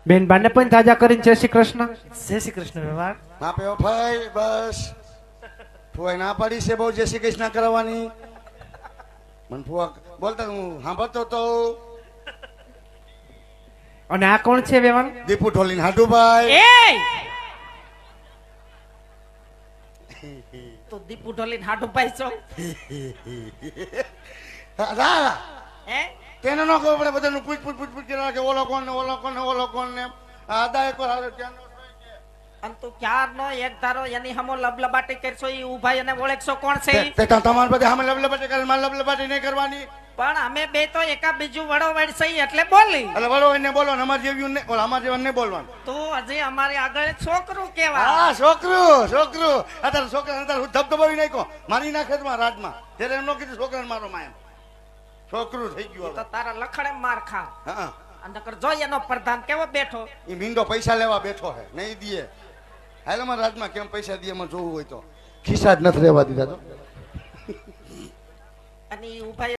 બેન બાને પણ તાજા કરીને જય શ્રી કૃષ્ણ. જય શ્રી કૃષ્ણ વ્યવહાર. ના પે ભાઈ બસ ફુવાઈ ના પાડી છે બહુ જય શ્રી કૃષ્ણ કરવાની. મને ફુવા બોલતા હું સાંભળતો તો. અને આ કોણ છે વેવાણ? દીપુ ઢોલીને હાડુભાઈ. એ તો દીપુ ઢોલીને હાડુભાઈ છો હે? તેને નો ખબર પડે બધાનું પૂછ પૂછ પૂછ પૂછ કે ઓલો કોણ ને ઓલો કોણ ને ઓલો કોણ ને આદા એક વાર આવે ત્યાં આમ તો ક્યારનો એક ધારો એની હમો લબલબાટી કરશો ઈ ઉભા એને ઓળખશો કોણ છે ઈ? તે તમારા બધે સામે લબલબાટી કરે મારે લબલબાટી નહીં કરવાની. પણ અમે બે તો એકા બીજું વડો વડશે એટલે બોલી. એટલે વળો એને બોલો ને અમાર જેવું ને ઓલા અમાર જેવા નહીં બોલવાનું. તું હજી અમારી આગળ છોકરું કેવા. હા છોકરું છોકરું અત્યારે છોકરા અત્યારે હું ધબધબાવી નાખ્યો મારી નાખે માં રાજમાં ત્યારે એમ નો કીધું છોકરાને મારો માં એમ છોકરું થઈ ગયું તો હવે. તારા લખડે માર ખા. હા નકર જોઈ એનો પ્રધાન કેવો બેઠો. એ મીંડો પૈસા લેવા બેઠો હે નહીં દીએ હાલ અમારા રાજમાં કેમ પૈસા દીએ મને જોવું હોય તો ખિસ્સા જ નથી રહેવા દીધા તો અને ઈ ઉભા